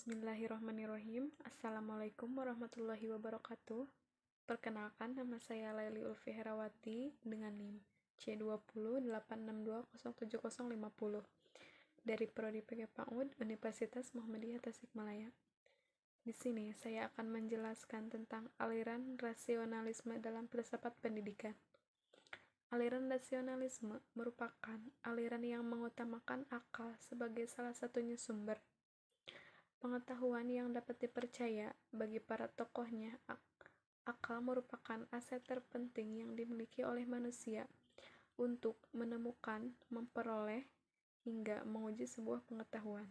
Bismillahirrahmanirrahim. Assalamualaikum warahmatullahi wabarakatuh. Perkenalkan, nama saya Laili Ulfi Herawati dengan NIM C2086207050 dari Prodi PK PAUD Universitas Muhammadiyah Tasikmalaya. Di sini saya akan menjelaskan tentang aliran rasionalisme dalam filsafat pendidikan. Aliran rasionalisme merupakan aliran yang mengutamakan akal sebagai salah satunya sumber pengetahuan yang dapat dipercaya. Bagi para tokohnya, akal merupakan aset terpenting yang dimiliki oleh manusia untuk menemukan, memperoleh, hingga menguji sebuah pengetahuan.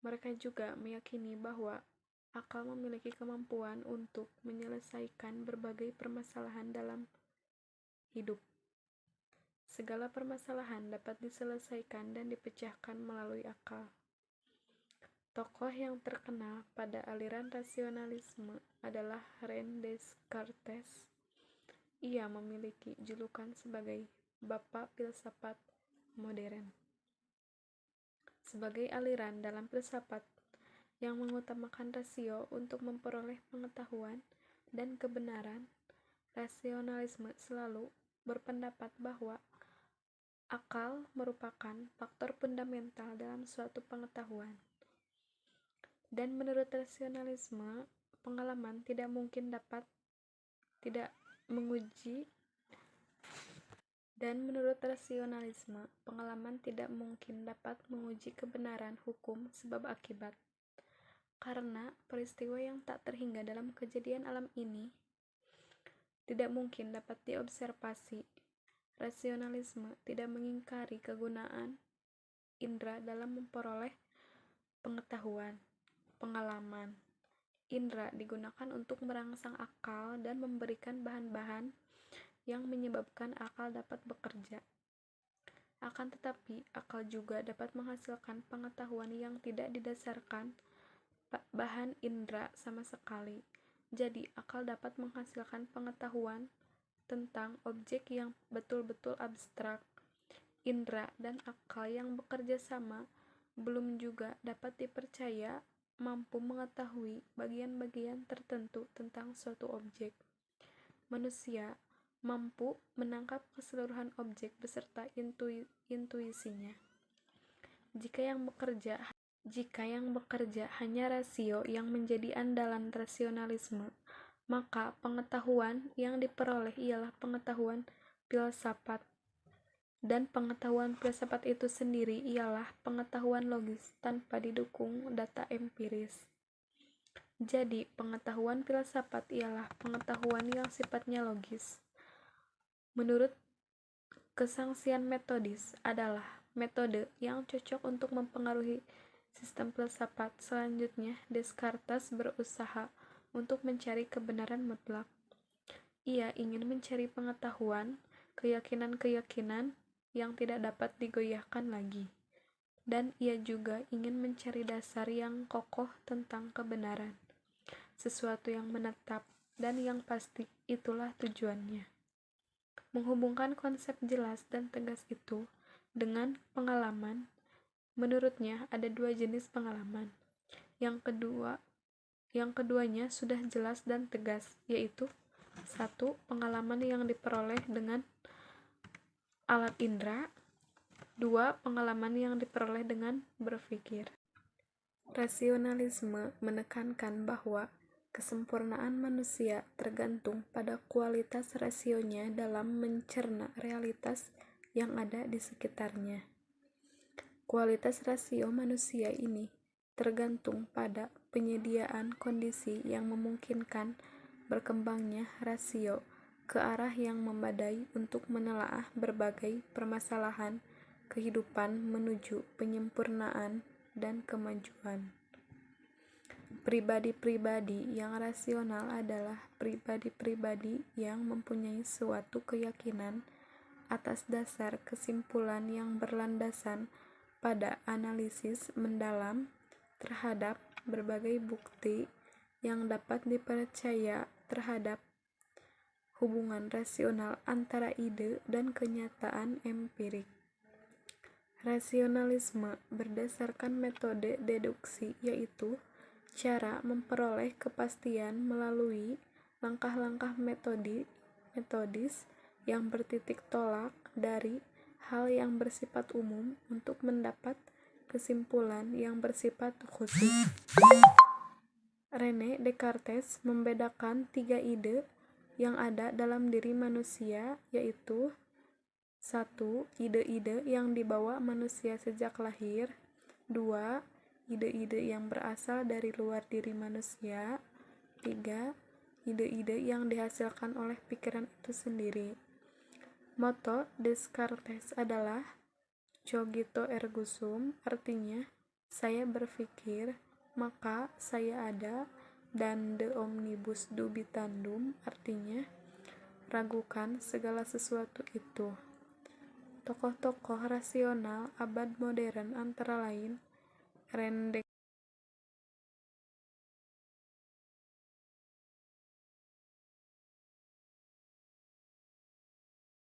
Mereka juga meyakini bahwa akal memiliki kemampuan untuk menyelesaikan berbagai permasalahan dalam hidup. Segala permasalahan dapat diselesaikan dan dipecahkan melalui akal. Tokoh yang terkenal pada aliran rasionalisme adalah René Descartes. Ia memiliki julukan sebagai Bapak Filsafat Modern. Sebagai aliran dalam filsafat yang mengutamakan rasio untuk memperoleh pengetahuan dan kebenaran, rasionalisme selalu berpendapat bahwa akal merupakan faktor fundamental dalam suatu pengetahuan. Dan menurut rasionalisme, pengalaman tidak mungkin dapat menguji kebenaran hukum sebab akibat. Karena peristiwa yang tak terhingga dalam kejadian alam ini tidak mungkin dapat diobservasi. Rasionalisme tidak mengingkari kegunaan indera dalam memperoleh pengetahuan. Pengalaman indera digunakan untuk merangsang akal dan memberikan bahan-bahan yang menyebabkan akal dapat bekerja. Akan tetapi, akal juga dapat menghasilkan pengetahuan yang tidak didasarkan bahan indera sama sekali. Jadi, akal dapat menghasilkan pengetahuan tentang objek yang betul-betul abstrak. Indera dan akal yang bekerja sama belum juga dapat dipercaya mampu mengetahui bagian-bagian tertentu tentang suatu objek. Manusia mampu menangkap keseluruhan objek beserta intuisinya. Jika yang bekerja hanya rasio yang menjadi andalan rasionalisme, maka pengetahuan yang diperoleh ialah pengetahuan filsafat. Dan pengetahuan filsafat itu sendiri ialah pengetahuan logis tanpa didukung data empiris. Jadi, pengetahuan filsafat ialah pengetahuan yang sifatnya logis. Menurut kesangsian metodis adalah metode yang cocok untuk mempengaruhi sistem filsafat. Selanjutnya, Descartes berusaha untuk mencari kebenaran mutlak. Ia ingin mencari pengetahuan, keyakinan-keyakinan yang tidak dapat digoyahkan lagi, dan ia juga ingin mencari dasar yang kokoh tentang kebenaran, sesuatu yang menetap dan yang pasti. Itulah tujuannya. Menghubungkan konsep jelas dan tegas itu dengan pengalaman. Menurutnya ada dua jenis pengalaman. Yang keduanya sudah jelas dan tegas, yaitu 1. Pengalaman yang diperoleh dengan alat indera. 2. Pengalaman yang diperoleh dengan berpikir. Rasionalisme menekankan bahwa kesempurnaan manusia tergantung pada kualitas rasionya dalam mencerna realitas yang ada di sekitarnya. Kualitas rasio manusia ini tergantung pada penyediaan kondisi yang memungkinkan berkembangnya rasio ke arah yang memadai untuk menelaah berbagai permasalahan kehidupan menuju penyempurnaan dan kemajuan. Pribadi-pribadi yang rasional adalah pribadi-pribadi yang mempunyai suatu keyakinan atas dasar kesimpulan yang berlandasan pada analisis mendalam terhadap berbagai bukti yang dapat dipercaya terhadap hubungan rasional antara ide dan kenyataan empirik. Rasionalisme berdasarkan metode deduksi, yaitu cara memperoleh kepastian melalui langkah-langkah metodis yang bertitik tolak dari hal yang bersifat umum untuk mendapat kesimpulan yang bersifat khusus. René Descartes membedakan 3 ide yang ada dalam diri manusia, yaitu 1. Ide-ide yang dibawa manusia sejak lahir. 2. Ide-ide yang berasal dari luar diri manusia. 3. Ide-ide yang dihasilkan oleh pikiran itu sendiri. Motto Descartes adalah cogito ergo sum, artinya saya berpikir, maka saya ada, dan de omnibus dubitandum, artinya ragukan segala sesuatu itu. Tokoh-tokoh rasional abad modern antara lain René